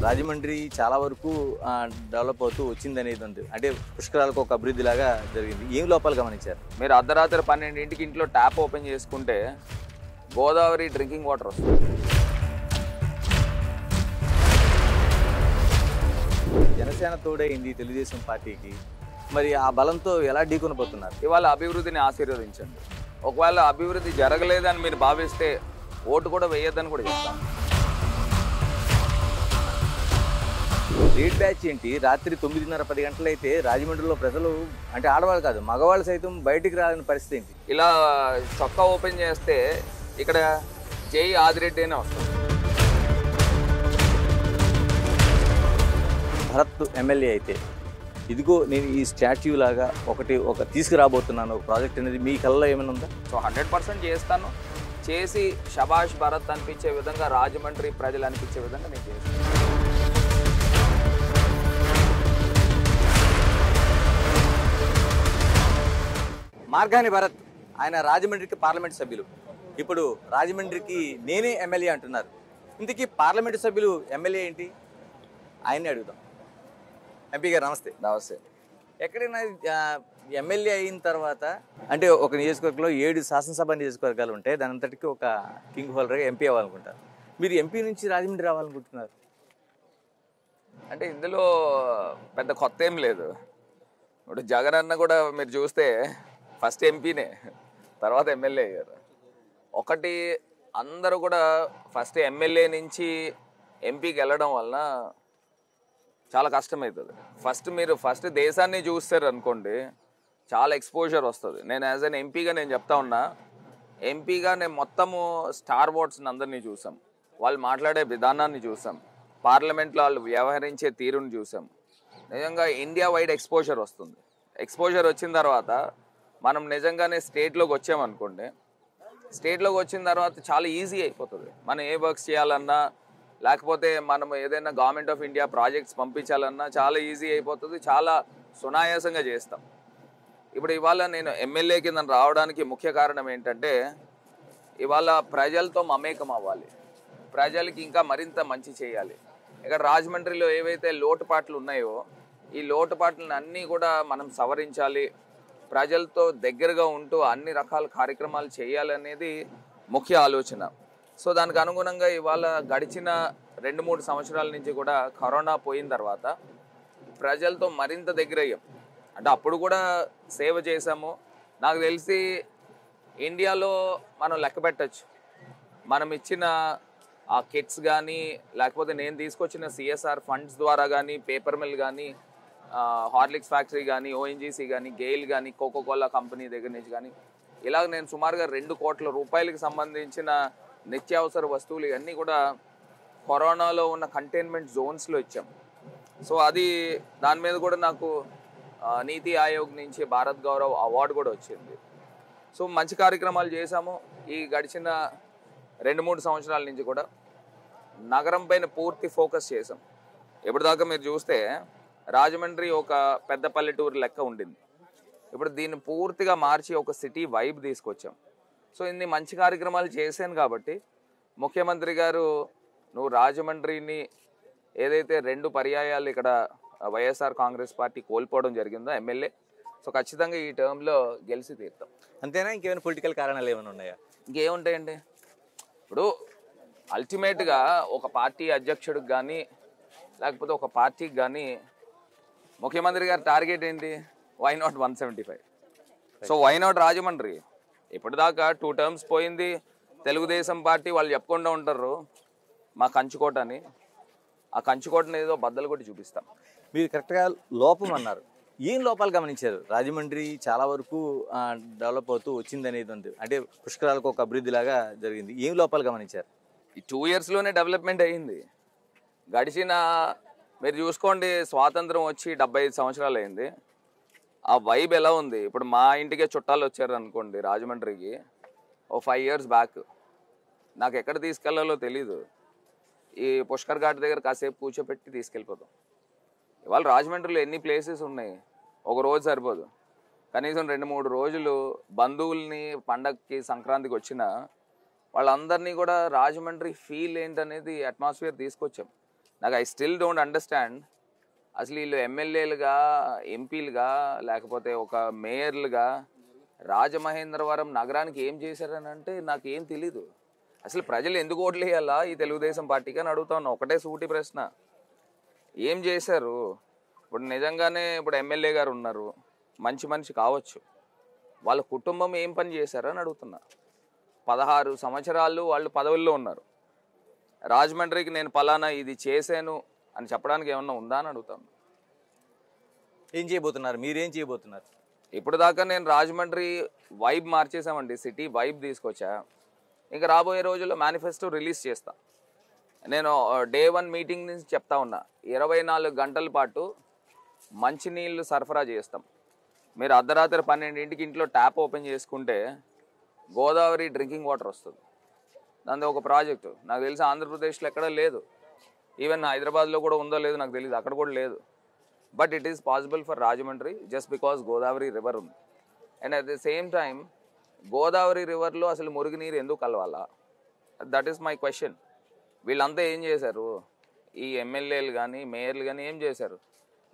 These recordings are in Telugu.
రాజమండ్రి చాలా వరకు డెవలప్ అవుతూ వచ్చిందనేది ఉంది. అంటే పుష్కరాలకు ఒక అభివృద్ధిలాగా జరిగింది. ఏం లోపాలు గమనించారు? మీరు అర్ధరాత్రి 12ంటికి ఇంట్లో ట్యాప్ ఓపెన్ చేసుకుంటే గోదావరి డ్రింకింగ్ వాటర్ వస్తుంది. జనసేన తోడైంది తెలుగుదేశం పార్టీకి. మరి ఆ బలంతో ఎలా ఢీకొనబోతున్నారు? ఇవాళ అభివృద్ధిని ఆశీర్వదించండి. ఒకవేళ అభివృద్ధి జరగలేదని మీరు భావిస్తే ఓటు కూడా వేయొద్దని కూడా చెప్తాను. రేట్ బ్యాచ్ ఏంటి? రాత్రి 9:30, 10 గంటలైతే రాజమండ్రిలో ప్రజలు అంటే ఆడవాళ్ళు కాదు మగవాళ్ళు సైతం బయటికి రాని పరిస్థితి ఏంటి? ఇలా చొక్కా ఓపెన్ చేస్తే ఇక్కడ జై ఆదిరెడ్డి అనే వస్తుంది. భరత్ ఎమ్మెల్యే అయితే ఇదిగో నేను ఈ స్టాచ్యూ లాగా ఒక తీసుకురాబోతున్నాను ఒక ప్రాజెక్ట్ అనేది మీ కళ్ళలో ఏమైనా ఉందా? సో 100% చేస్తాను. చేసి షబాష్ భరత్ అనిపించే విధంగా, రాజమండ్రి ప్రజలు అనిపించే విధంగా నేను చేస్తాను. మార్గాని భరత్ ఆయన రాజమండ్రికి పార్లమెంట్ సభ్యులు. ఇప్పుడు రాజమండ్రికి నేనే ఎమ్మెల్యే అంటున్నారు. ఇంతకీ పార్లమెంటు సభ్యులు ఎమ్మెల్యే ఏంటి? ఆయన్ని అడుగుదాం. ఎంపీ గారు నమస్తే. నమస్తే. ఎక్కడైనా ఎమ్మెల్యే అయిన తర్వాత అంటే ఒక నియోజకవర్గంలో 7 శాసనసభ నియోజకవర్గాలు ఉంటాయి. దాని అంతటికి ఒక కింగ్ హోల్డర్గా ఎంపీ అవ్వాలనుకుంటారు. మీరు ఎంపీ నుంచి రాజమండ్రి రావాలనుకుంటున్నారు. అంటే ఇందులో పెద్ద కొత్త ఏం లేదు. ఇప్పుడు జగన్ అన్న కూడా మీరు చూస్తే ఫస్ట్ ఎంపీనే, తర్వాత ఎమ్మెల్యే అయ్యారు. ఒకటి అందరూ కూడా ఫస్ట్ ఎమ్మెల్యే నుంచి ఎంపీకి వెళ్ళడం వలన చాలా కష్టమవుతుంది. మీరు ఫస్ట్ దేశాన్ని చూస్తారు అనుకోండి, చాలా ఎక్స్పోజర్ వస్తుంది. నేను యాజ్ అన్ ఎంపీగా నేను చెప్తా ఉన్నా, ఎంపీగా నేను మొత్తము స్టార్ వాట్స్ని అందరినీ చూసాం, వాళ్ళు మాట్లాడే విధానాన్ని చూసాం, పార్లమెంట్లో వాళ్ళు వ్యవహరించే తీరుని చూసాం. నిజంగా ఇండియా వైడ్ ఎక్స్పోజర్ వస్తుంది. ఎక్స్పోజర్ వచ్చిన తర్వాత మనం నిజంగానే స్టేట్లోకి వచ్చామనుకోండి, స్టేట్లోకి వచ్చిన తర్వాత చాలా ఈజీ అయిపోతుంది. మనం ఏ వర్క్స్ చేయాలన్నా, లేకపోతే మనం ఏదైనా గవర్నమెంట్ ఆఫ్ ఇండియా ప్రాజెక్ట్స్ పంపించాలన్నా చాలా ఈజీ అయిపోతుంది, చాలా సునాయాసంగా చేస్తాం. ఇప్పుడు ఇవాళ నేను ఎమ్మెల్యే కింద రావడానికి ముఖ్య కారణం ఏంటంటే, ఇవాళ ప్రజలతో మమేకం అవ్వాలి, ప్రజలకి ఇంకా మరింత మంచి చేయాలి. ఇక్కడ రాజమండ్రిలో ఏవైతే లోటుపాట్లు ఉన్నాయో ఈ లోటుపాట్లను అన్నీ కూడా మనం సవరించాలి, ప్రజలతో దగ్గరగా ఉంటూ అన్ని రకాల కార్యక్రమాలు చేయాలనేది ముఖ్య ఆలోచన. సో దానికి అనుగుణంగా ఇవాళ గడిచిన 2-3 సంవత్సరాల నుంచి కూడా కరోనా పోయిన తర్వాత ప్రజలతో మరింత దగ్గర అయ్యాం. అంటే అప్పుడు కూడా సేవ చేసాము. నాకు తెలిసి ఇండియాలో మనం లెక్క పెట్టచ్చు, మనం ఇచ్చిన ఆ కిట్స్ కానీ, లేకపోతే నేను తీసుకొచ్చిన CSR ఫండ్స్ ద్వారా కానీ, పేపర్ మిల్ కానీ, హార్లిక్స్ ఫ్యాక్టరీ కానీ, ONGC కానీ, గెయిల్ కానీ, కోకోకోలా కంపెనీ దగ్గర నుంచి కానీ, ఇలాగ నేను సుమారుగా 2 కోట్ల రూపాయలకి సంబంధించిన నిత్యావసర వస్తువులు ఇవన్నీ కూడా కరోనాలో ఉన్న కంటైన్మెంట్ జోన్స్లో ఇచ్చాం. సో అది దాని మీద కూడా నాకు నీతి ఆయోగ్ నుంచి భారత్ గౌరవ్ అవార్డు కూడా వచ్చింది. సో మంచి కార్యక్రమాలు చేశాము. ఈ గడిచిన 2-3 సంవత్సరాల నుంచి కూడా నగరం పైన పూర్తి ఫోకస్ చేసాం. ఎప్పటిదాకా మీరు చూస్తే రాజమండ్రి ఒక పెద్ద పల్లెటూరు లెక్క ఉండింది. ఇప్పుడు దీన్ని పూర్తిగా మార్చి ఒక సిటీ వైబ్ తీసుకొచ్చాం. సో ఇన్ని మంచి కార్యక్రమాలు చేశాను కాబట్టి ముఖ్యమంత్రి గారు, నువ్వు రాజమండ్రిని ఏదైతే 2 పర్యాయాలు ఇక్కడ వైఎస్ఆర్ కాంగ్రెస్ పార్టీ కోల్పోవడం జరిగిందో ఎమ్మెల్యే, సో ఖచ్చితంగా ఈ టర్మ్లో గెలిచి తీరుతాం. అంతేనా? ఇంకేమైనా పొలిటికల్ కారణాలు ఏమైనా ఉన్నాయా? ఇంకేముంటాయండి. ఇప్పుడు అల్టిమేట్గా ఒక పార్టీ అధ్యక్షుడికి కానీ, లేకపోతే ఒక పార్టీకి కానీ ముఖ్యమంత్రి గారి టార్గెట్ ఏంటి? Why not 175? So why not Rajahmundry? ఇప్పటిదాకా 2 టర్మ్స్ పోయింది. తెలుగుదేశం పార్టీ వాళ్ళు చెప్పకుండా ఉంటారు మా కంచుకోట అని. ఆ కంచుకోటని ఏదో బద్దలు కొట్టి చూపిస్తాం. మీరు కరెక్ట్గా లోపం అన్నారు. ఏం లోపాలు గమనించారు? రాజమండ్రి చాలా వరకు డెవలప్ అవుతూ వచ్చిందనేది ఉంది. అంటే పుష్కరాలకు ఒక అభివృద్ధిలాగా జరిగింది. ఏం లోపాలు గమనించారు? ఈ 2 ఇయర్స్లోనే డెవలప్మెంట్ అయ్యింది. గడిచిన మీరు చూసుకోండి, స్వాతంత్రం వచ్చి 75 సంవత్సరాలు అయింది. ఆ వైబ్ ఎలా ఉంది? ఇప్పుడు మా ఇంటికే చుట్టాలు వచ్చారు అనుకోండి రాజమండ్రికి, ఓ 5 ఇయర్స్ బ్యాక్, నాకు ఎక్కడ తీసుకెళ్లాలో తెలీదు. ఈ పుష్కర్ ఘాట్ దగ్గర కాసేపు కూర్చోపెట్టి తీసుకెళ్ళిపోతాం. ఇవాళ రాజమండ్రిలో ఎన్ని ప్లేసెస్ ఉన్నాయి, ఒక రోజు సరిపోదు. కనీసం 2-3 రోజులు బంధువుల్ని పండగకి, సంక్రాంతికి వచ్చిన వాళ్ళందరినీ కూడా రాజమండ్రి ఫీల్ ఏంటనేది అట్మాస్ఫియర్ తీసుకొచ్చాం. నాకు ఐ స్టిల్ డోంట్ అండర్స్టాండ్ అసలు వీళ్ళు ఎమ్మెల్యేలుగా, ఎంపీలుగా, లేకపోతే ఒక మేయర్లుగా రాజమహేంద్రవరం నగరానికి ఏం చేశారని అంటే నాకేం తెలీదు. అసలు ప్రజలు ఎందుకు ఓట్లు వేయాలా ఈ తెలుగుదేశం పార్టీకి అని అడుగుతా ఉన్నా. ఒకటే సూటి ప్రశ్న, ఏం చేశారు? ఇప్పుడు నిజంగానే ఇప్పుడు ఎమ్మెల్యే గారు ఉన్నారు, మంచి మనిషి కావచ్చు, వాళ్ళ కుటుంబం ఏం పని చేశారని అడుగుతున్నా. 16 సంవత్సరాలు వాళ్ళు పదవుల్లో ఉన్నారు. రాజమండ్రికి నేను పలానా ఇది చేశాను అని చెప్పడానికి ఏమన్నా ఉందా అని అడుగుతాను. ఏం చేయబోతున్నారు, మీరేం చేయబోతున్నారు? ఇప్పుడు దాకా నేను రాజమండ్రి వైబ్ మార్చేసామండి, సిటీ వైబ్ తీసుకొచ్చా. ఇంకా రాబోయే రోజుల్లో మేనిఫెస్టో రిలీజ్ చేస్తా. నేను డే 1 మీటింగ్ నుంచి చెప్తా ఉన్నా, 24 గంటల పాటు మంచినీళ్ళు సరఫరా చేస్తాం. మీరు అర్ధరాత్రి 12ంటికి ఇంట్లో ట్యాప్ ఓపెన్ చేసుకుంటే గోదావరి డ్రింకింగ్ వాటర్ వస్తుంది. దాని ఒక ప్రాజెక్టు నాకు తెలిసి ఆంధ్రప్రదేశ్లో ఎక్కడా లేదు. ఈవెన్ హైదరాబాద్లో కూడా ఉందో లేదో నాకు తెలియదు, అక్కడ కూడా లేదు. But it is possible for Rajahmundry just because Godavari river ఉంది. And at the same time Godavari రివర్లో అసలు మురుగునీరు ఎందుకు కలవాలా? That is my question. వీళ్ళంతా ఏం చేశారు? ఈ ఎమ్మెల్యేలు కానీ మేయర్లు కానీ ఏం చేశారు?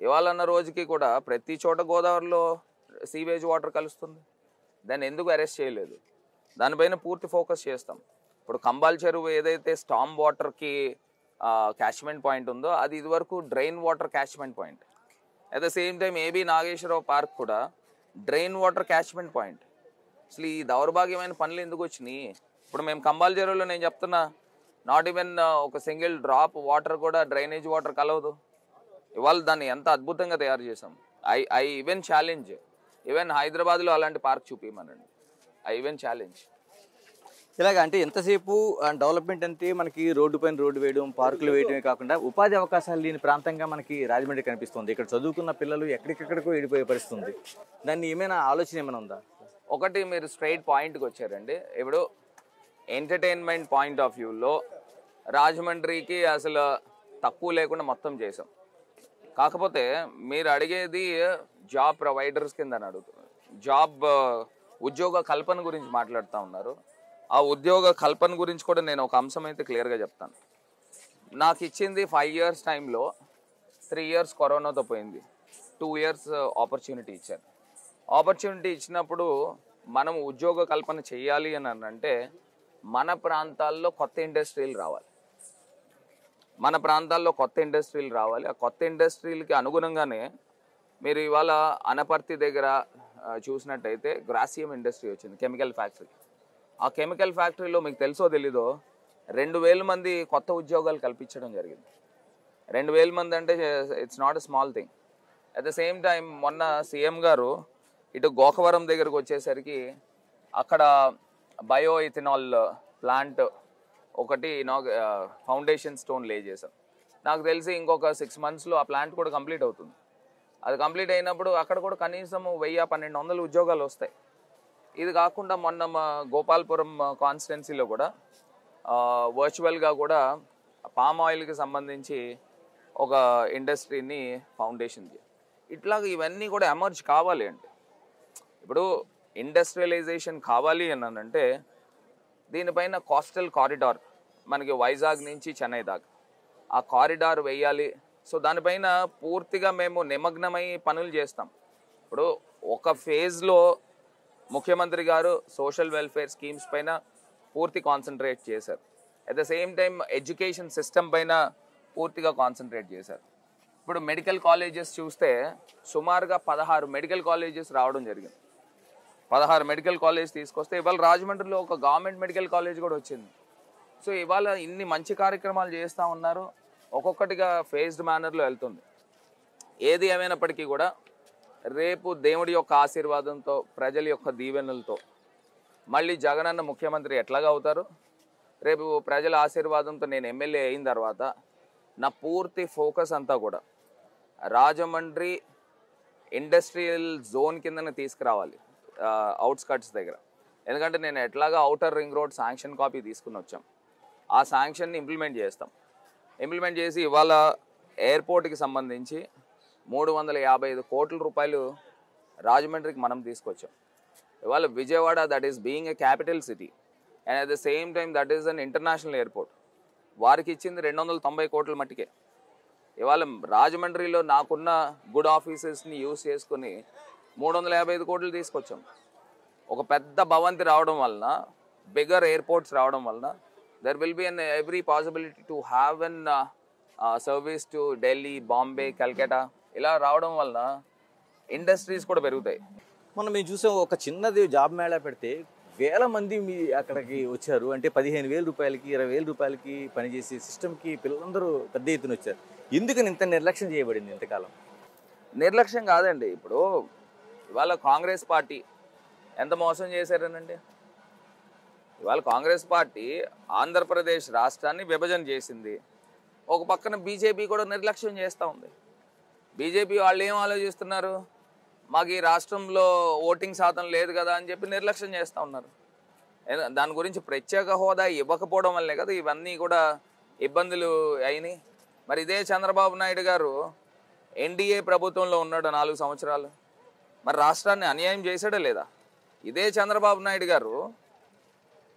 ఇవాళన్న రోజుకి కూడా ప్రతి చోట గోదావరిలో సీవేజ్ వాటర్ కలుస్తుంది. దాన్ని ఎందుకు అరెస్ట్ చేయలేదు? దానిపైన పూర్తి ఫోకస్ చేస్తాం. ఇప్పుడు కంబాల్ చెరువు ఏదైతే స్టామ్ వాటర్కి క్యాచ్మెంట్ పాయింట్ ఉందో అది ఇదివరకు drain water catchment point. At the same time AB Nageswara Rao park కూడా డ్రైన్ వాటర్ క్యాచ్మెంట్ పాయింట్. అసలు ఈ దౌర్భాగ్యమైన పనులు ఎందుకు వచ్చినాయి? ఇప్పుడు మేము కంబాల్ చెరువులో నేను చెప్తున్నా, నాట్ ఈవెన్ ఒక సింగిల్ డ్రాప్ వాటర్ కూడా డ్రైనేజ్ వాటర్ కలవదు. ఇవాళ దాన్ని ఎంత అద్భుతంగా తయారు చేసాం. ఐ ఈవెన్ ఛాలెంజ్, ఈవెన్ హైదరాబాద్లో అలాంటి పార్క్ చూపించమనండి. I even challenge. ఇలాగ అంటే ఎంతసేపు డెవలప్మెంట్ అంటే మనకి రోడ్డు పైన రోడ్డు వేయడం, పార్కులు వేయడమే కాకుండా ఉపాధి అవకాశాలు లేని ప్రాంతంగా మనకి రాజమండ్రి కనిపిస్తుంది. ఇక్కడ చదువుకున్న పిల్లలు ఎక్కడికెక్కడికో వెళ్ళిపోయే పరిస్థితి ఉంది. దాన్ని ఏమైనా ఆలోచన ఏమైనా ఉందా? ఒకటి, మీరు స్ట్రైట్ పాయింట్కి వచ్చారండి. ఇప్పుడు ఎంటర్టైన్మెంట్ పాయింట్ ఆఫ్ వ్యూలో రాజమండ్రికి అసలు తక్కువ లేకుండా మొత్తం చేసాం. కాకపోతే మీరు అడిగేది జాబ్ ప్రొవైడర్స్ కింద అని అడుగుతున్నారు. ఉద్యోగ కల్పన గురించి మాట్లాడుతూ ఉన్నారు. ఆ ఉద్యోగ కల్పన గురించి కూడా నేను ఒక అంశం అయితే క్లియర్గా చెప్తాను. నాకు ఇచ్చింది 5 years టైంలో 3 years కరోనాతో పోయింది, 2 years ఆపర్చునిటీ ఇచ్చారు. ఆపర్చునిటీ ఇచ్చినప్పుడు మనం ఉద్యోగ కల్పన చేయాలి అని అంటే మన ప్రాంతాల్లో కొత్త ఇండస్ట్రీలు రావాలి. మన ప్రాంతాల్లో కొత్త ఇండస్ట్రీలు రావాలి. ఆ కొత్త ఇండస్ట్రీలకి అనుగుణంగానే మీరు ఇవాళ అనపర్తి దగ్గర చూసినట్టయితే గ్రాసియం ఇండస్ట్రీ వచ్చింది, కెమికల్ ఫ్యాక్టరీ. ఆ కెమికల్ ఫ్యాక్టరీలో మీకు తెలుసో తెలీదో 2000 మంది కొత్త ఉద్యోగాలు కల్పించడం జరిగింది. 2000 మంది అంటే it's not a small thing. At the same time మొన్న సీఎం గారు ఇటు గోకవరం దగ్గరకు వచ్చేసరికి అక్కడ బయో ఇథనాల్ ప్లాంట్ ఒకటి ఫౌండేషన్ స్టోన్ లే చేశాం. నాకు తెలిసి ఇంకొక 6 monthsలో ఆ ప్లాంట్ కూడా కంప్లీట్ అవుతుంది. అది కంప్లీట్ అయినప్పుడు అక్కడ కూడా కనీసం 1000-1200 ఉద్యోగాలు వస్తాయి. ఇది కాకుండా మొన్న మా గోపాల్పురం కాన్స్టిట్యున్సీలో కూడా వర్చువల్గా కూడా పామ్ ఆయిల్కి సంబంధించి ఒక ఇండస్ట్రీని ఫౌండేషన్ ఇట్లాగ ఇవన్నీ కూడా ఎమర్జ్ కావాలి. అంటే ఇప్పుడు ఇండస్ట్రియలైజేషన్ కావాలి అని అంటే దీనిపైన కోస్టల్ కారిడార్ మనకి వైజాగ్ నుంచి చెన్నై దాకా ఆ కారిడార్ వేయాలి. సో దానిపైన పూర్తిగా మేము నిమగ్నమై పనులు చేస్తాం. ఇప్పుడు ఒక ఫేజ్లో ముఖ్యమంత్రి గారు సోషల్ వెల్ఫేర్ స్కీమ్స్ పైన పూర్తి కాన్సన్ట్రేట్ చేశారు. At the same time education system పైన పూర్తిగా కాన్సన్ట్రేట్ చేశారు. ఇప్పుడు మెడికల్ కాలేజెస్ చూస్తే సుమారుగా 16 మెడికల్ కాలేజెస్ రావడం జరిగింది. 16 మెడికల్ కాలేజ్ తీసుకొస్తే ఇవాళ రాజమండ్రిలో ఒక గవర్నమెంట్ మెడికల్ కాలేజ్ కూడా వచ్చింది. సో ఇవాళ ఇన్ని మంచి కార్యక్రమాలు చేస్తూ ఉన్నారు. ఒక్కొక్కటిగా ఫేజ్డ్ మేనర్లో వెళ్తుంది. ఏది ఏమైనప్పటికీ కూడా రేపు దేవుడి యొక్క ఆశీర్వాదంతో, ప్రజల యొక్క దీవెనలతో మళ్ళీ జగనన్న ముఖ్యమంత్రి ఎట్లాగా అవుతారు. రేపు ప్రజల ఆశీర్వాదంతో నేను ఎమ్మెల్యే అయిన తర్వాత నా పూర్తి ఫోకస్ అంతా కూడా రాజమండ్రి ఇండస్ట్రియల్ జోన్ కిందనే తీసుకురావాలి, అవుట్స్కట్స్ దగ్గర. ఎందుకంటే నేను ఎట్లాగా outer ring road sanction copy తీసుకుని వచ్చాం. ఆ శాంక్షన్ని ఇంప్లిమెంట్ చేస్తాం. ఇంప్లిమెంట్ చేసి ఇవాళ ఎయిర్పోర్ట్కి సంబంధించి 355 కోట్ల రూపాయలు రాజమండ్రికి మనం తీసుకొచ్చాం. ఇవాళ Vijayawada that is being a capital city and at the same time that is an international airport. వారికి ఇచ్చింది 290 కోట్ల మట్టికే. ఇవాళ రాజమండ్రిలో నాకున్న గుడ్ ఆఫీసెస్ని యూస్ చేసుకుని 355 కోట్లు తీసుకొచ్చాం. ఒక పెద్ద భవంతి రావడం వలన, బిగ్గర్ ఎయిర్పోర్ట్స్ రావడం వలన there will be an every possibility to have an service to Delhi, Bombay, Calcutta. ఇలా రావడం వలన ఇండస్ట్రీస్ కూడా పెరుగుతాయి. మనం మేము చూసాం, ఒక చిన్నది జాబ్ మేళా పెడితే వేల మంది మీ అక్కడికి వచ్చారు. అంటే 15,000 రూపాయలకి 20,000 రూపాయలకి పనిచేసే సిస్టమ్కి పిల్లలందరూ పెద్ద ఎత్తున వచ్చారు. ఎందుకని ఇంత నిర్లక్ష్యం చేయబడింది ఇంతకాలం? నిర్లక్ష్యం కాదండి. ఇప్పుడు ఇవాళ కాంగ్రెస్ పార్టీ ఎంత మోసం చేశారనండి. ఇవాళ కాంగ్రెస్ పార్టీ ఆంధ్రప్రదేశ్ రాష్ట్రాన్ని విభజన చేసింది. ఒక పక్కన బీజేపీ కూడా నిర్లక్ష్యం చేస్తూ ఉంది. బీజేపీ వాళ్ళు ఏం ఆలోచిస్తున్నారు, మాకు ఈ రాష్ట్రంలో ఓటింగ్ శాతం లేదు కదా అని చెప్పి నిర్లక్ష్యం చేస్తూ ఉన్నారు. దాని గురించి ప్రత్యేక హోదా ఇవ్వకపోవడం వల్లే కదా ఇవన్నీ కూడా ఇబ్బందులు అయినాయి. మరి ఇదే చంద్రబాబు నాయుడు గారు ఎన్డీఏ ప్రభుత్వంలో ఉన్నాడు 4 సంవత్సరాలు. మరి రాష్ట్రాన్ని అన్యాయం చేశాడా లేదా? ఇదే చంద్రబాబు నాయుడు గారు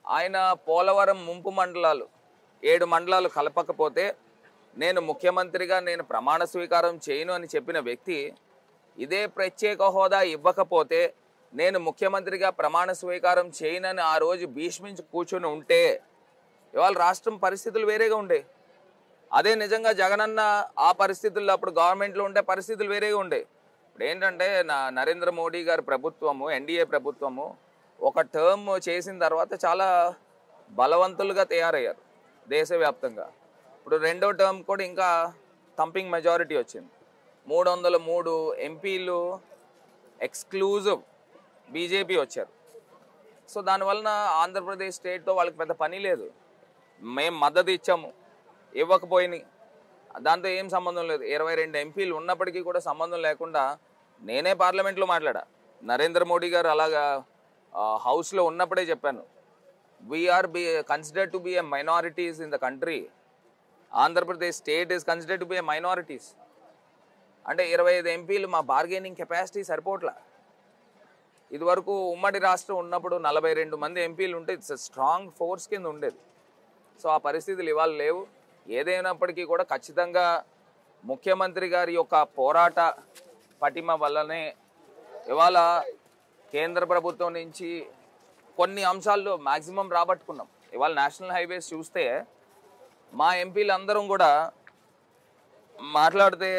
ఆయన పోలవరం ముంపు మండలాలు 7 మండలాలు కలపకపోతే నేను ముఖ్యమంత్రిగా నేను ప్రమాణ స్వీకారం చేయను అని చెప్పిన వ్యక్తి, ఇదే ప్రత్యేక హోదా ఇవ్వకపోతే నేను ముఖ్యమంత్రిగా ప్రమాణ స్వీకారం చేయనని ఆ రోజు భీష్మించి కూర్చొని ఉంటే ఇవాళ రాష్ట్రం పరిస్థితులు వేరేగా ఉండే. అదే నిజంగా జగనన్న ఆ పరిస్థితుల్లో అప్పుడు గవర్నమెంట్లో ఉండే పరిస్థితులు వేరేగా ఉండే. ఇప్పుడు ఏంటంటే నరేంద్ర మోడీ గారి ప్రభుత్వము, ఎన్డీఏ ప్రభుత్వము ఒక టర్మ్ చేసిన తర్వాత చాలా బలవంతులుగా తయారయ్యారు దేశవ్యాప్తంగా. ఇప్పుడు రెండో టర్మ్ కూడా ఇంకా థంపింగ్ మెజారిటీ వచ్చింది. 303 ఎంపీలు ఎక్స్క్లూజివ్ బీజేపీ వచ్చారు. సో దానివలన ఆంధ్రప్రదేశ్ స్టేట్తో వాళ్ళకి పెద్ద పని లేదు. మేము మద్దతు ఇచ్చాము, ఇవ్వకపోయినాయి, దాంతో ఏం సంబంధం లేదు. 22 ఎంపీలు ఉన్నప్పటికీ కూడా సంబంధం లేకుండా నేనే పార్లమెంట్లో మాట్లాడా. నరేంద్ర మోడీ గారు అలాగా హౌస్లో ఉన్నప్పుడే చెప్పాను, we are considered to be a minorities in the country. Andhra Pradesh state is considered to be a minorities. అంటే 25 ఎంపీలు మా బార్గెనింగ్ కెపాసిటీ సరిపోట్లా. ఇదివరకు ఉమ్మడి రాష్ట్రం ఉన్నప్పుడు 42 మంది ఎంపీలు ఉంటే ఇట్స్ స్ట్రాంగ్ ఫోర్స్ కింద ఉండేది. సో ఆ పరిస్థితులు ఇవాళ లేవు. ఏదైనప్పటికీ కూడా ఖచ్చితంగా ముఖ్యమంత్రి గారి యొక్క పోరాట పటిమ వల్లనే ఇవాళ కేంద్ర ప్రభుత్వం నుంచి కొన్ని అంశాల్లో మ్యాక్సిమం రాబట్టుకున్నాం. ఇవాళ నేషనల్ హైవేస్ చూస్తే మా ఎంపీలందరం కూడా మాట్లాడితే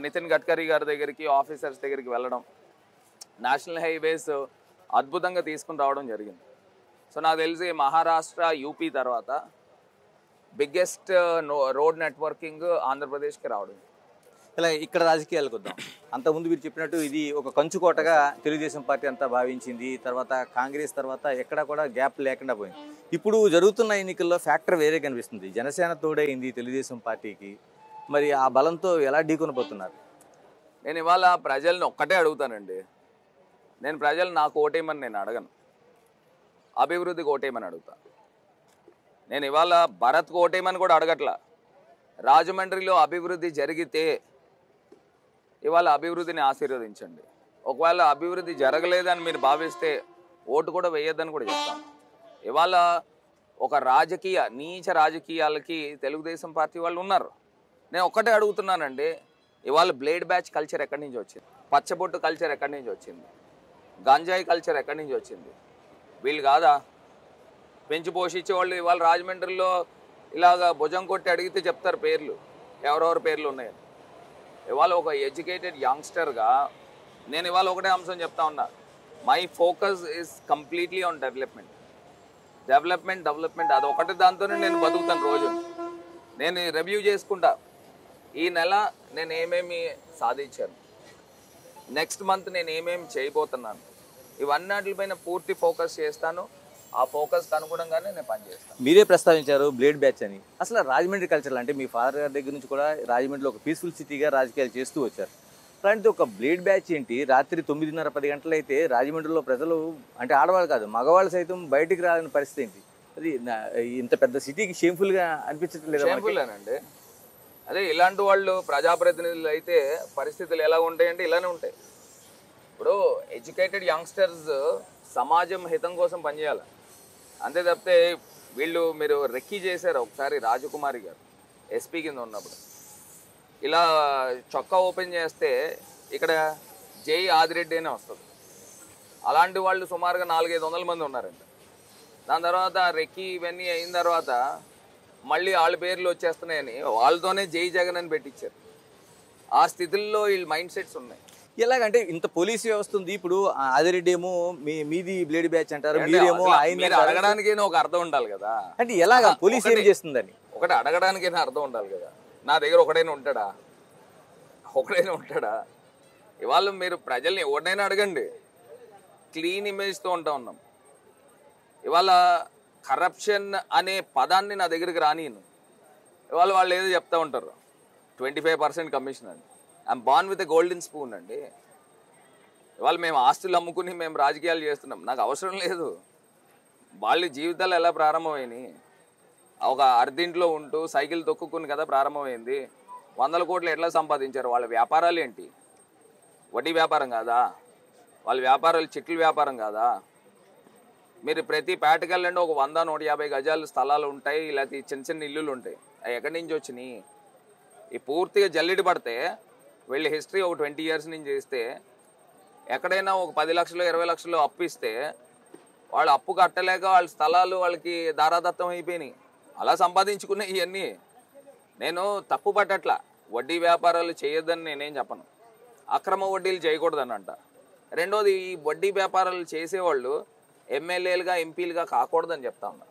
నితిన్ గడ్కరీ గారి దగ్గరికి, ఆఫీసర్స్ దగ్గరికి వెళ్ళడం, నేషనల్ హైవేస్ అద్భుతంగా తీసుకుని రావడం జరిగింది. సో నాకు తెలిసి మహారాష్ట్ర, యూపీ తర్వాత బిగ్గెస్ట్ రోడ్ నెట్వర్కింగ్ ఆంధ్రప్రదేశ్కి రావడం. ఇలా ఇక్కడ రాజకీయాలకు వద్దాం. అంతకుముందు మీరు చెప్పినట్టు ఇది ఒక కంచుకోటగా తెలుగుదేశం పార్టీ అంతా భావించింది. తర్వాత కాంగ్రెస్ తర్వాత ఎక్కడా కూడా గ్యాప్ లేకుండా పోయింది. ఇప్పుడు జరుగుతున్న ఎన్నికల్లో ఫ్యాక్టర్ వేరే కనిపిస్తుంది. జనసేన తోడైంది తెలుగుదేశం పార్టీకి. మరి ఆ బలంతో ఎలా ఢీకొనబోతున్నారు? నేను ఇవాళ ప్రజల్ని ఒక్కటే అడుగుతానండి. నేను ప్రజలు నాకు ఓటేయమని నేను అడగను, అభివృద్ధికి ఓటేయమని అడుగుతా. నేను ఇవాళ భరత్కు ఓటేయమని కూడా అడగట్లా. రాజమండ్రిలో అభివృద్ధి జరిగితే ఇవాళ అభివృద్ధిని ఆశీర్వదించండి. ఒకవేళ అభివృద్ధి జరగలేదని మీరు భావిస్తే ఓటు కూడా వేయొద్దని కూడా చెప్తాను. ఇవాళ ఒక నీచ రాజకీయాలకి తెలుగుదేశం పార్టీ వాళ్ళు ఉన్నారు. నేను ఒక్కటే అడుగుతున్నానండి, ఇవాళ బ్లేడ్ బ్యాచ్ కల్చర్ ఎక్కడి నుంచి వచ్చింది? పచ్చబొట్టు కల్చర్ ఎక్కడి నుంచి వచ్చింది? గంజాయి కల్చర్ ఎక్కడి నుంచి వచ్చింది? వీళ్ళు కాదా పెంచి పోషించే వాళ్ళు? ఇవాళ రాజమండ్రిలో ఇలాగ భుజం కొట్టి అడిగితే చెప్తారు పేర్లు, ఎవరెవరి పేర్లు ఉన్నాయని. ఇవాళ ఒక ఎడ్యుకేటెడ్ యంగ్స్టర్గా నేను ఇవాళ ఒకటే అంశం చెప్తా ఉన్నా, my focus is completely on development. అది ఒకటి, దాంతోనే నేను బతుకుతాను. రోజు నేను రివ్యూ చేసుకుంటా, ఈ నెల నేను ఏమేమి సాధించాను, నెక్స్ట్ మంత్ నేను ఏమేమి చేయబోతున్నాను, ఇవన్నిటిపైన పూర్తి ఫోకస్ చేస్తాను. ఆ ఫోకస్కి అనుగుణంగానే నేను పనిచేస్తాను. మీరే ప్రస్తావించారు బ్లేడ్ బ్యాచ్ అని. అసలు రాజమండ్రి కల్చర్ అంటే మీ ఫాదర్ గారి దగ్గర నుంచి కూడా రాజమండ్రిలో ఒక పీస్ఫుల్ సిటీగా రాజకీయాలు చేస్తూ వచ్చారు. అలాంటి ఒక బ్లేడ్ బ్యాచ్ ఏంటి? రాత్రి 9:30, 10 గంటలైతే రాజమండ్రిలో ప్రజలు, అంటే ఆడవాళ్ళు కాదు మగవాళ్ళు సైతం బయటికి రాని పరిస్థితి ఏంటి? అది ఇంత పెద్ద సిటీకి షేమ్ఫుల్గా అనిపించడం లేదా? షేమ్ఫుల్లేనండి. అదే ఇలాంటి వాళ్ళు ప్రజాప్రతినిధులు అయితే పరిస్థితులు ఎలా ఉంటాయంటే ఇలానే ఉంటాయి. ఇప్పుడు ఎడ్యుకేటెడ్ యంగ్స్టర్స్ సమాజం హితం కోసం పనిచేయాలి, అంతే తప్పితే వీళ్ళు మీరు రెక్కీ చేశారు. ఒకసారి రాజకుమారి గారు ఎస్పీ కింద ఉన్నప్పుడు ఇలా చొక్కా ఓపెన్ చేస్తే ఇక్కడ జై ఆదిరెడ్డి అనే వస్తుంది. అలాంటి వాళ్ళు సుమారుగా 400-500 మంది ఉన్నారండి. దాని తర్వాత రెక్కి ఇవన్నీ అయిన తర్వాత మళ్ళీ వాళ్ళ పేర్లు వచ్చేస్తున్నాయని వాళ్ళతోనే జై జగన్ అని పెట్టించారు. ఆ స్థితిలో వీళ్ళ మైండ్ సెట్స్ ఉన్నాయి. ఎలాగంటే ఇంత పోలీస్ వ్యవస్థ ఉంది. ఇప్పుడు ఆదిరెడ్డి ఏమో మీది బ్లేడ్ బ్యాచ్ అంటారు, మీరేమో ఆయన అడగడానికైనా ఒక అర్థం ఉండాలి కదా. అంటే ఎలాగా పోలీస్ ఏం చేస్తుందని ఒకటి అడగడానికైనా అర్థం ఉండాలి కదా. నా దగ్గర ఒకడైనా ఉంటాడా? ఇవాళ మీరు ప్రజల్ని ఎవరినైనా అడగండి, క్లీన్ ఇమేజ్తో ఉంటా ఉన్నాం. ఇవాళ కరప్షన్ అనే పదాన్ని నా దగ్గరికి రానియను. ఇవాళ వాళ్ళు ఏదో చెప్తా ఉంటారు 25% కమిషన్ అండి. I'm born with a golden spoon అండి. ఇవాళ మేము ఆస్తులు అమ్ముకుని మేము రాజకీయాలు చేస్తున్నాం, నాకు అవసరం లేదు. వాళ్ళ జీవితాలు ఎలా ప్రారంభమైనాయి? ఒక అర్ధింట్లో ఉంటూ సైకిల్ తొక్కుకుని కదా ప్రారంభమైంది. 100 కోట్లు ఎట్లా సంపాదించారు? వాళ్ళ వ్యాపారాలు ఏంటి? వడ్డీ వ్యాపారం కాదా? వాళ్ళ వ్యాపారాలు చిట్ల వ్యాపారం కాదా? మీరు ప్రతి పేటకెళ్ళండి, ఒక 100-150 గజాలు స్థలాలు ఉంటాయి, లేకపోతే చిన్న చిన్న ఇల్లులు ఉంటాయి. అవి ఎక్కడి నుంచి వచ్చినాయి? ఈ పూర్తిగా జల్లిడి పడితే వెళ్ళి హిస్టరీ ఒక 20 ఇయర్స్ నుంచి చేస్తే ఎక్కడైనా ఒక 10 లక్షలు 20 లక్షలు అప్పు ఇస్తే వాళ్ళు అప్పు కట్టలేక వాళ్ళ స్థలాలు వాళ్ళకి దారాదత్తం అయిపోయినాయి. అలా సంపాదించుకునే ఇవన్నీ. నేను తప్పు పట్టట్లా, వడ్డీ వ్యాపారాలు చేయొద్దని నేనేం చెప్పను, అక్రమ వడ్డీలు చేయకూడదని అంట. రెండోది, ఈ వడ్డీ వ్యాపారాలు చేసేవాళ్ళు ఎమ్మెల్యేలుగా ఎంపీలుగా కాకూడదని చెప్తా ఉన్నా.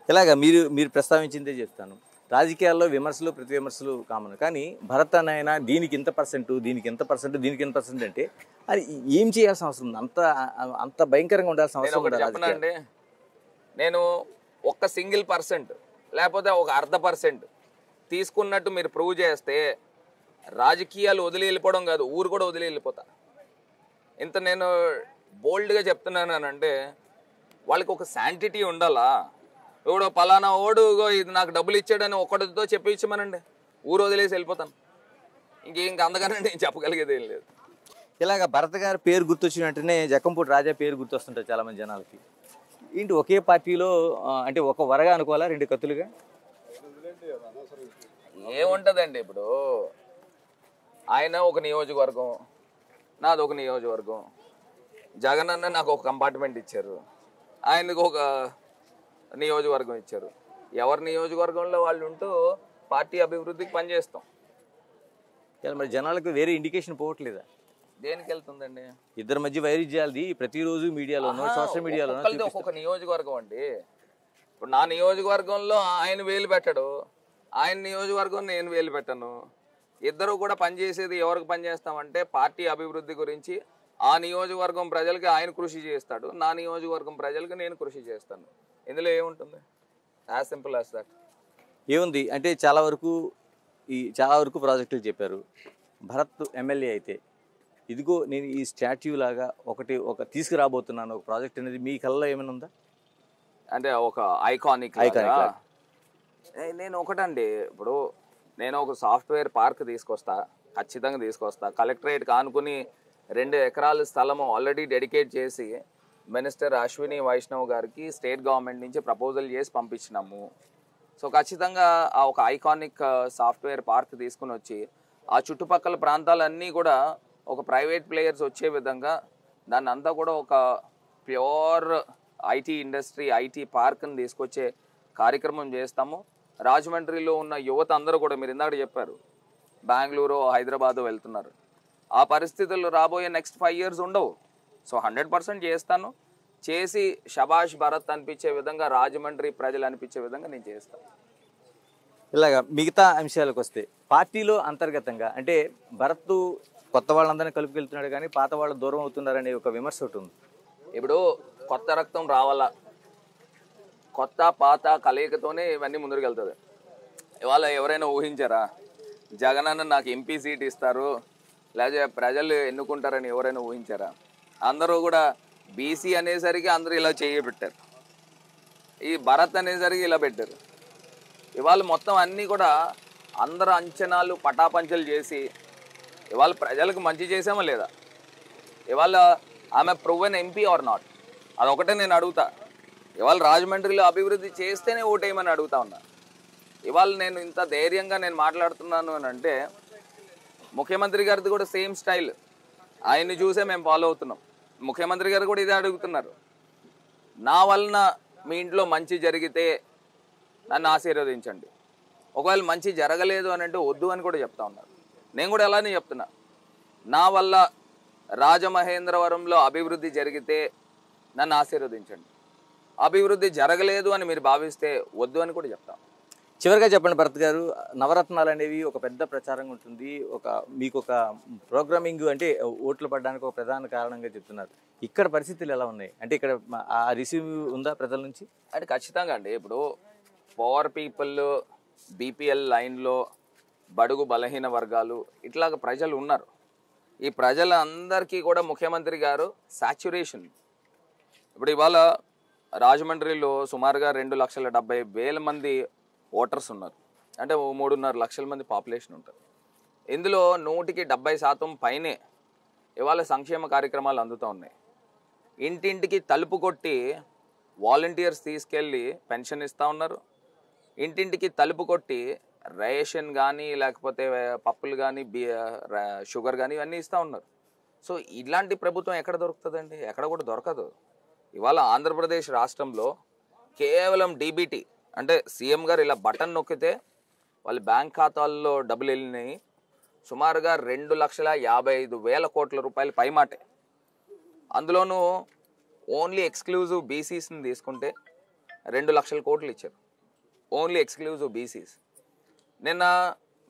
ఇలాగా మీరు ప్రస్తావించిందే చెప్తాను. రాజకీయాల్లో విమర్శలు ప్రతి విమర్శలు కామన్. కానీ భరత్ అన్న దీనికి ఇంత పర్సెంట్, దీనికి ఎంత పర్సెంట్, దీనికి ఎంత పర్సెంట్ అంటే అది ఏం చేయాల్సిన అవసరం ఉంది? అంత భయంకరంగా ఉండాల్సిన అవసరం ఉంది? చెప్పనండి, నేను 1% లేకపోతే ఒక 0.5% తీసుకున్నట్టు మీరు ప్రూవ్ చేస్తే రాజకీయాలు వదిలి వెళ్ళిపోవడం కాదు, ఊరు కూడా వదిలి వెళ్ళిపోతా. ఇంత నేను బోల్డ్గా చెప్తున్నానంటే వాళ్ళకి ఒక శాంటిటీ ఉండాలా. ఎవడో పలానా ఓడు ఇది నాకు డబ్బులు ఇచ్చాడని ఒక్కడితో చెప్పించమనండి, ఊరు వదిలేసి వెళ్ళిపోతాను. ఇంక అంతకన్నా నేను చెప్పగలిగేది ఏం లేదు. ఇలాగ భరత్ గారి పేరు గుర్తొచ్చిన వెంటనే జక్కంపూడి రాజా పేరు గుర్తొస్తుంటారు చాలామంది జనాలకి. ఏంటి ఒకే పార్టీలో అంటే ఒక వరగా అనుకోవాలా, 2 కత్తులుగా? ఏముంటుందండి, ఇప్పుడు ఆయన ఒక నియోజకవర్గం, నాది ఒక నియోజకవర్గం. జగన్ అన్న నాకు ఒక కంపార్ట్మెంట్ ఇచ్చారు, ఆయనకు ఒక నియోజకవర్గం ఇచ్చారు. ఎవరి నియోజకవర్గంలో వాళ్ళు ఉంటూ పార్టీ అభివృద్ధికి పనిచేస్తాం. మరి జనాలకు వేరే ఇండికేషన్ పోవట్లేదా? దేనికి వెళ్తుందండి? ఇద్దరి మధ్య వైరుధ్యాలది ప్రతిరోజు మీడియాలోనో సోషల్ మీడియాలో ఒక్కొక్క నియోజకవర్గం అండి. ఇప్పుడు నా నియోజకవర్గంలో ఆయన వేలు పెట్టడు, ఆయన నియోజకవర్గం నేను వేలు పెట్టను. ఇద్దరు కూడా పనిచేసేది ఎవరికి పనిచేస్తామంటే పార్టీ అభివృద్ధి గురించి. ఆ నియోజకవర్గం ప్రజలకి ఆయన కృషి చేస్తాడు, నా నియోజకవర్గం ప్రజలకి నేను కృషి చేస్తాను. ఇందులో ఏముంటుంది? As simple as that. ఏముంది అంటే చాలా వరకు ప్రాజెక్టులు చెప్పారు. భరత్ ఎమ్మెల్యే అయితే ఇదిగో నేను ఈ స్టాట్యూ లాగా ఒక తీసుకురాబోతున్నాను ఒక ప్రాజెక్ట్ అనేది మీ కళ్ళలో ఏమైనా ఉందా? అంటే ఒక ఐకానిక్. నేను ఒకటండి, ఇప్పుడు నేను ఒక సాఫ్ట్వేర్ పార్క్ తీసుకొస్తా, ఖచ్చితంగా తీసుకొస్తా. కలెక్టరేట్ కానుకుని 2 ఎకరాల స్థలము ఆల్రెడీ డెడికేట్ చేసి మినిస్టర్ అశ్విని వైష్ణవ్ గారికి స్టేట్ గవర్నమెంట్ నుంచి ప్రపోజల్ చేసి పంపించినాము. సో ఖచ్చితంగా ఆ ఒక ఐకానిక్ సాఫ్ట్వేర్ పార్క్ తీసుకుని వచ్చి ఆ చుట్టుపక్కల ప్రాంతాలన్నీ కూడా ఒక ప్రైవేట్ ప్లేయర్స్ వచ్చే విధంగా దాన్ని అంతా కూడా ఒక ప్యూర్ ఐటీ ఇండస్ట్రీ, ఐటీ పార్క్ని తీసుకొచ్చే కార్యక్రమం చేస్తాము. రాజమండ్రిలో ఉన్న యువత అందరూ కూడా, మీరు ఇందాక చెప్పారు బెంగళూరు హైదరాబాదు వెళ్తున్నారు, ఆ పరిస్థితుల్లో రాబోయే నెక్స్ట్ 5 years ఉండవు. సో 100% చేస్తాను. చేసి షబాష్ భరత్ అనిపించే విధంగా, రాజమండ్రి ప్రజలు అనిపించే విధంగా నేను చేస్తాను. ఇలాగా మిగతా అంశాలకు వస్తే పార్టీలో అంతర్గతంగా అంటే భరత్ కొత్త వాళ్ళందరినీ కలుపుకెళ్తున్నాడు కానీ పాత వాళ్ళు దూరం అవుతున్నారనే ఒక విమర్శ ఒకటి ఉంది. ఇప్పుడు కొత్త రక్తం రావాలా, కొత్త పాత కలయికతోనే ఇవన్నీ ముందుకు వెళ్తుంది. ఇవాళ ఎవరైనా ఊహించారా జగన్ అన్న నాకు ఎంపీ సీట్ ఇస్తారు లేకపోతే ప్రజలు ఎన్నుకుంటారని ఎవరైనా ఊహించారా? అందరూ కూడా బీసీ అనేసరికి అందరూ ఇలా చేయబెట్టారు, ఈ భరత్ అనేసరికి ఇలా పెట్టారు. ఇవాళ మొత్తం అన్నీ కూడా అందరు అంచనాలు పటాపంచలు చేసి ఇవాళ ప్రజలకు మంచి చేసామా లేదా? ఇవాళ ఆమె ప్రూవెన్ ఎంపీ ఆర్ నాట్, అదొకటే నేను అడుగుతా. ఇవాళ రాజమండ్రిలో అభివృద్ధి చేస్తేనే ఓటేయమని అడుగుతా ఉన్నా. ఇవాళ నేను ఇంత ధైర్యంగా నేను మాట్లాడుతున్నాను అని అంటే ముఖ్యమంత్రి గారిది కూడా సేమ్ స్టైల్. ఆయన్ని చూసే మేము ఫాలో అవుతున్నాం. ముఖ్యమంత్రి గారు కూడా ఇదే అడుగుతున్నారు. నా వలన మీ ఇంట్లో మంచి జరిగితే నన్ను ఆశీర్వదించండి, ఒకవేళ మంచి జరగలేదు అని అంటే వద్దు అని కూడా చెప్తా ఉన్నారు. నేను కూడా అలానే చెప్తున్నా, నా వల్ల రాజమహేంద్రవరంలో అభివృద్ధి జరిగితే నన్ను ఆశీర్వదించండి, అభివృద్ధి జరగలేదు అని మీరు భావిస్తే వద్దు అని కూడా చెప్తాం. చివరిగా చెప్పండి భరత్ గారు, నవరత్నాలు అనేవి ఒక పెద్ద ప్రచారంగా ఉంటుంది. మీకు ఒక ప్రోగ్రామింగ్ అంటే ఓట్లు పడడానికి ఒక ప్రధాన కారణంగా చెప్తున్నారు. ఇక్కడ పరిస్థితులు ఎలా ఉన్నాయి అంటే ఇక్కడ ఆ రిసీవ్ ఉందా ప్రజల నుంచి? అంటే ఖచ్చితంగా అండి. ఇప్పుడు పవర్ పీపుల్, బీపీఎల్ లైన్లో బడుగు బలహీన వర్గాలు ఇట్లాగ ప్రజలు ఉన్నారు. ఈ ప్రజలందరికీ కూడా ముఖ్యమంత్రి గారు సాచ్యురేషన్. ఇప్పుడు ఇవాళ రాజమండ్రిలో సుమారుగా 2,70,000 మంది ఓటర్స్ ఉన్నారు. అంటే 3.5 లక్షల మంది పాపులేషన్ ఉంటారు. ఇందులో 170% పైనే ఇవాళ సంక్షేమ కార్యక్రమాలు అందుతూ ఉన్నాయి. ఇంటింటికి తలుపు కొట్టి వాలంటీర్స్ తీసుకెళ్ళి పెన్షన్ ఇస్తూ ఉన్నారు. ఇంటింటికి తలుపు కొట్టి రేషన్ కానీ లేకపోతే పప్పులు కానీ షుగర్ కానీ ఇవన్నీ ఇస్తూ ఉన్నారు. సో ఇలాంటి ప్రభుత్వం ఎక్కడ దొరుకుతుందండి? ఎక్కడ కూడా దొరకదు. ఇవాళ ఆంధ్రప్రదేశ్ రాష్ట్రంలో కేవలం డీబీటీ అంటే సీఎం గారు ఇలా బటన్ నొక్కితే వాళ్ళ బ్యాంక్ ఖాతాల్లో డబ్బులు వెళ్ళినాయి. సుమారుగా 2,55,000 కోట్ల రూపాయలు పైమాటే. అందులోనూ ఓన్లీ ఎక్స్క్లూజివ్ బీసీస్ని తీసుకుంటే 2 లక్షల కోట్లు ఇచ్చారు. Only exclusive BCs. నిన్న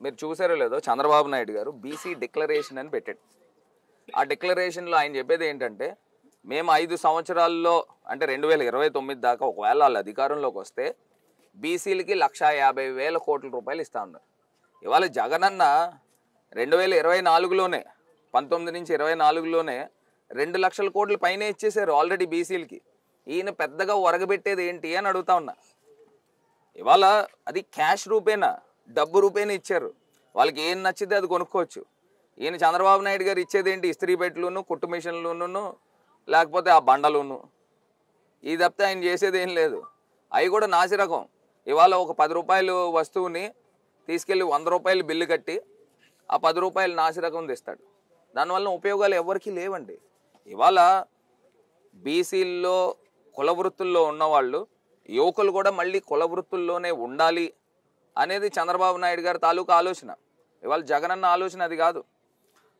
మీరు చూసారో లేదో చంద్రబాబు నాయుడు గారు బీసీ డిక్లరేషన్ అని పెట్టాడు. ఆ డిక్లరేషన్లో ఆయన చెప్పేది ఏంటంటే, మేము 5 సంవత్సరాల్లో అంటే 2029 దాకా ఒకవేళ వాళ్ళ అధికారంలోకి వస్తే బీసీలకి 1,50,000 కోట్ల రూపాయలు ఇస్తా ఉన్నారు. ఇవాళ జగనన్న 2024లోనే 19 నుంచి 24లోనే 2 లక్షల కోట్ల పైనే ఇచ్చేసారు ఆల్రెడీ బీసీలకి. ఈయన పెద్దగా ఒరగబెట్టేది ఏంటి అని అడుగుతా ఉన్నా. ఇవాళ అది క్యాష్ రూపేనా, డబ్బు రూపేనా ఇచ్చారు. వాళ్ళకి ఏం నచ్చితే అది కొనుక్కోవచ్చు. ఈయన చంద్రబాబు నాయుడు గారు ఇచ్చేది ఏంటి? ఇస్త్రీ పెట్టెలును, కుట్టు మిషన్లును, లేకపోతే ఆ బండలును. ఇది తప్పితే ఆయన చేసేది ఏం లేదు. అవి కూడా నాసి రకం. ఇవాళ ఒక 10 రూపాయలు వస్తువుని తీసుకెళ్ళి 100 రూపాయలు బిల్లు కట్టి ఆ 10 రూపాయలు నాసి రకం తెస్తాడు. దానివల్ల ఉపయోగాలు ఎవరికీ లేవండి. ఇవాళ బీసీల్లో కుల వృత్తుల్లో ఉన్నవాళ్ళు యువకులు కూడా మళ్ళీ కుల వృత్తుల్లోనే ఉండాలి అనేది చంద్రబాబు నాయుడు గారి తాలూకా ఆలోచన. ఇవాళ జగనన్న ఆలోచన అది కాదు.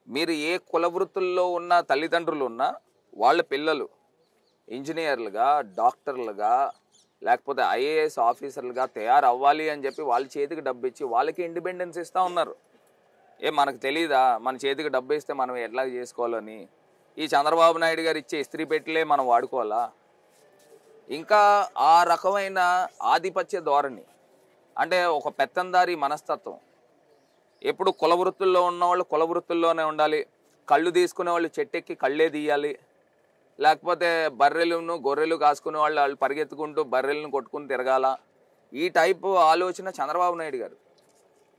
మీరు ఏ కుల వృత్తుల్లో ఉన్న తల్లిదండ్రులు ఉన్నా వాళ్ళ పిల్లలు ఇంజనీర్లుగా, డాక్టర్లుగా, లేకపోతే ఐఏఎస్ ఆఫీసర్లుగా తయారవ్వాలి అని చెప్పి వాళ్ళ చేతికి డబ్బు ఇచ్చి వాళ్ళకి ఇండిపెండెన్స్ ఇస్తూ ఉన్నారు. మనకు తెలీదా మన చేతికి డబ్బు ఇస్తే మనం ఎట్లా చేసుకోవాలని? ఈ చంద్రబాబు నాయుడు గారు ఇచ్చే ఇస్త్రీ పెట్టెలే మనం వాడుకోవాలా? ఇంకా ఆ రకమైన ఆధిపత్య ధోరణి, అంటే ఒక పెత్తందారి మనస్తత్వం. ఎప్పుడు కుల వృత్తుల్లో ఉన్నవాళ్ళు కుల వృత్తుల్లోనే ఉండాలి, కళ్ళు తీసుకునే వాళ్ళు చెట్టెక్కి కళ్ళే తీయాలి, లేకపోతే బర్రెలను గొర్రెలు కాసుకునే వాళ్ళు పరిగెత్తుకుంటూ బర్రెలను కొట్టుకుని తిరగాల. ఈ టైపు ఆలోచన చంద్రబాబు నాయుడు గారు.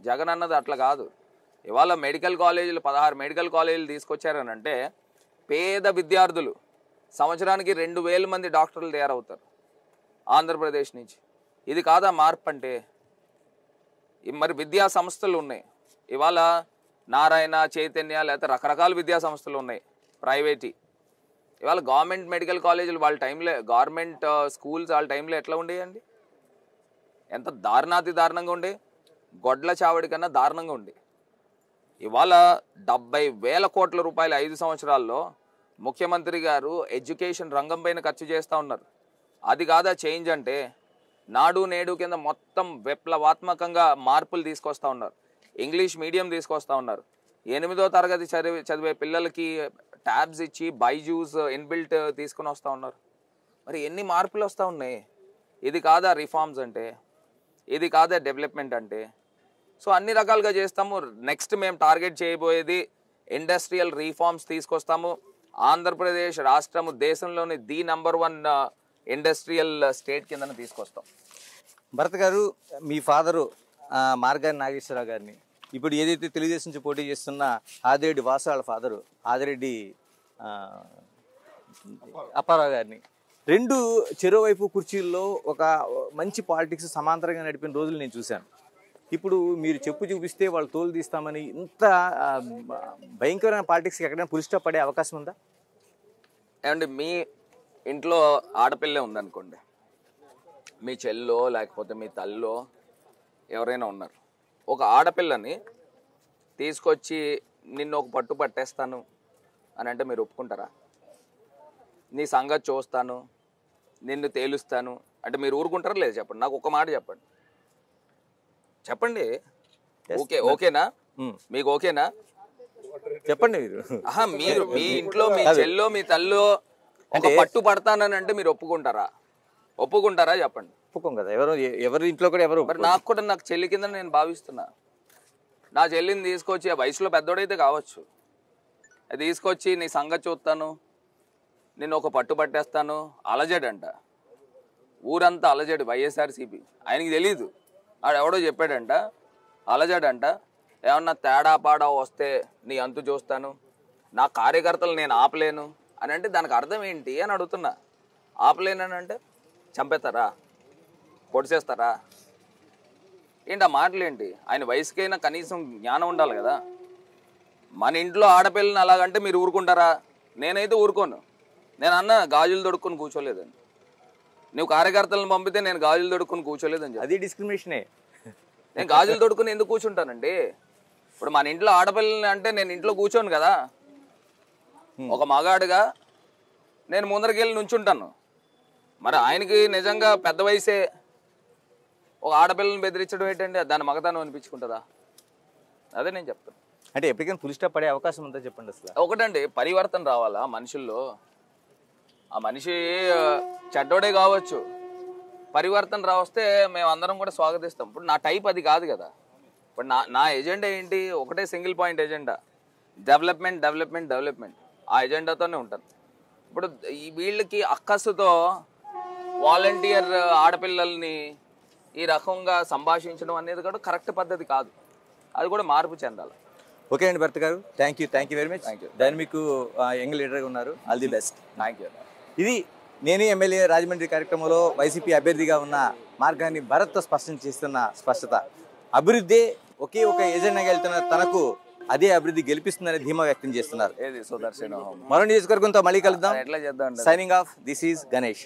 జగన్ అన్నది అట్లా కాదు. ఇవాళ మెడికల్ కాలేజీలు 16 మెడికల్ కాలేజీలు తీసుకొచ్చారనంటే పేద విద్యార్థులు సంవత్సరానికి 2,000 మంది డాక్టర్లు తయారవుతారు ఆంధ్రప్రదేశ్ నుంచి. ఇది కాదా మార్పు అంటే? మరి విద్యా సంస్థలు ఉన్నాయి. ఇవాళ నారాయణ, చైతన్య, లేకపోతే రకరకాల విద్యా సంస్థలు ఉన్నాయి ప్రైవేటీ. ఇవాళ గవర్నమెంట్ మెడికల్ కాలేజీలు వాళ్ళ టైంలో, గవర్నమెంట్ స్కూల్స్ వాళ్ళ టైంలో ఎట్లా ఉండేయండి? ఎంత దారుణాతి దారుణంగా ఉండే, గొడ్ల చావడి కన్నా దారుణంగా ఉండే. ఇవాళ 70,000 కోట్ల రూపాయలు 5 సంవత్సరాల్లో ముఖ్యమంత్రి గారు ఎడ్యుకేషన్ రంగం పైన ఖర్చు చేస్తూ ఉన్నారు. అది కాదా చేంజ్ అంటే? నాడు నేడు కింద మొత్తం విప్లవాత్మకంగా మార్పులు తీసుకొస్తూ ఉన్నారు. ఇంగ్లీష్ మీడియం తీసుకొస్తూ ఉన్నారు. 8వ తరగతి చదివే పిల్లలకి ట్యాబ్స్ ఇచ్చి బైజూస్ ఇన్బిల్ట్ తీసుకుని వస్తూ ఉన్నారు. మరి ఎన్ని మార్పులు వస్తూ ఉన్నాయి? ఇది కాదా రిఫార్మ్స్ అంటే? ఇది కాదా డెవలప్మెంట్ అంటే? సో అన్ని రకాలుగా చేస్తాము. నెక్స్ట్ మేము టార్గెట్ చేయబోయేది ఇండస్ట్రియల్ రీఫార్మ్స్ తీసుకొస్తాము. ఆంధ్రప్రదేశ్ రాష్ట్రము దేశంలోని ది నంబర్ 1 ఇండస్ట్రియల్ స్టేట్ కింద తీసుకొస్తాం. భరత్ గారు, మీ ఫాదరు మార్గాని నాగేశ్వరరావు గారిని ఇప్పుడు ఏదైతే తెలుగుదేశం నుంచి పోటీ చేస్తున్న ఆదిరెడ్డి వాసు వాళ్ళ ఫాదరు ఆదిరెడ్డి అప్పారావు గారిని రెండు చెరోవైపు కుర్చీల్లో ఒక మంచి పాలిటిక్స్ సమాంతరంగా నడిపిన రోజులు నేను చూశాను. ఇప్పుడు మీరు చెప్పు చూపిస్తే వాళ్ళు తోలు తీస్తామని ఇంత ఆ, భయంకరమైన పాలిటిక్స్కి ఎక్కడైనా పులి స్టాప్ పడే అవకాశం ఉందా? ఏమంటే మీ ఇంట్లో ఆడపిల్లే ఉందనుకోండి, మీ చెల్లో లేకపోతే మీ తల్లో ఎవరైనా ఉన్నారు, ఒక ఆడపిల్లని తీసుకొచ్చి నిన్ను ఒక పట్టు పట్టేస్తాను అని అంటే మీరు ఒప్పుకుంటారా? నీ సంగతి చూస్తాను, నిన్ను తేలుస్తాను అంటే మీరు ఊరుకుంటారా లేదు చెప్పండి, నాకు ఒక మాట చెప్పండి. చెప్పండి. ఓకే, ఓకేనా మీకు? ఓకేనా చెప్పండి మీరు. మీరు మీ ఇంట్లో మీ చెల్లో మీ తల్లో ఒక పట్టు పడతానని అంటే మీరు ఒప్పుకుంటారా? ఒప్పుకుంటారా చెప్పండి. ఒప్పుకోం కదా, ఎవరి ఇంట్లో కూడా ఎవరు. మరి నాకు కూడా నాకు చెల్లి కింద నేను భావిస్తున్నా. నా చెల్లిని తీసుకొచ్చి ఆ వయసులో పెద్దోడైతే కావచ్చు, అది తీసుకొచ్చి నీ సంగతి చూస్తాను, నేను ఒక పట్టు పట్టేస్తాను. అలజడంట, ఊరంతా అలజడి, వైఎస్ఆర్సీపీ. ఆయనకి తెలీదు, ఆడెవడో చెప్పాడంట అలజడంట. ఏమన్నా తేడా పాడా వస్తే నీ అంతు చూస్తాను, నా కార్యకర్తలు నేను ఆపలేను అని అంటే దానికి అర్థం ఏంటి అని అడుగుతున్నా. ఆపలేనని అంటే చంపేస్తారా, పొడిచేస్తారా ఏంటి? ఆ మాటలేంటి? ఆయన వయసుకైనా కనీసం జ్ఞానం ఉండాలి కదా. మన ఇంట్లో ఆడపిల్లని అలాగంటే మీరు ఊరుకుంటారా? నేనైతే ఊరుకోను. నేను అన్న గాజులు దొడుక్కుని కూర్చోలేదని. నువ్వు కార్యకర్తలను పంపితే నేను గాజులు దొడుక్కుని కూర్చోలేదని చెప్పి, అది డిస్క్రిమినేషనే. నేను గాజులు దొడుక్కుని ఎందుకు కూర్చుంటానండి? ఇప్పుడు మన ఇంట్లో ఆడపిల్లని అంటే నేను ఇంట్లో కూర్చోను కదా. ఒక మగాడుగా నేను ముందరకెళ్ళి నుంచుంటాను. మరి ఆయనకి నిజంగా పెద్ద వయసే, ఒక ఆడపిల్లని బెదిరించడం ఏంటండి? దాని మగతనం అనిపించుకుంటుందా? అదే నేను చెప్తాను. అంటే ఎప్పటికైనా పులి స్టాప్ పడే అవకాశం ఉందా చెప్పండి అసలు. ఒకటండి, పరివర్తన రావాలా మనుషుల్లో. ఆ మనిషి చెడ్డోడే కావచ్చు, పరివర్తన రావస్తే మేము అందరం కూడా స్వాగతిస్తాం. ఇప్పుడు నా టైప్ అది కాదు కదా. ఇప్పుడు నా ఎజెండా ఏంటి? ఒకటే single point agenda, development development development. ఆ ఎజెండాతోనే ఉంటాను. ఇప్పుడు ఈ వీళ్ళకి అక్కసుతో వాలంటీర్ ఆడపిల్లల్ని ఈ రకంగా సంభాషించడం అనేది కూడా కరెక్ట్ పద్ధతి కాదు. అది కూడా మార్పు చెందాలి. ఓకే అండి భరత్ గారు, thank you very much. Thank you. దాని మీకు యంగ్ లీడర్గా ఉన్నారు, all the best. Thank you. ఇది నేనే ఎమ్మెల్యే రాజమండ్రి కార్యక్రమంలో వైసీపీ అభ్యర్థిగా ఉన్న మార్గాన్ని భరత్తో స్పష్టం చేస్తున్న స్పష్టత. అభివృద్ధి ఒకే ఒక ఎజెండాగా వెళ్తున్న తనకు అదే అభివృద్ధి గెలిపిస్తుందని ధీమా వ్యక్తం చేస్తున్నారు. ఏది సుదర్శన్ మరో నియోజకవర్గంతో మళ్ళీ కలుద్దాం. ఎట్లా చేద్దాం? Signing off, this is Ganesh.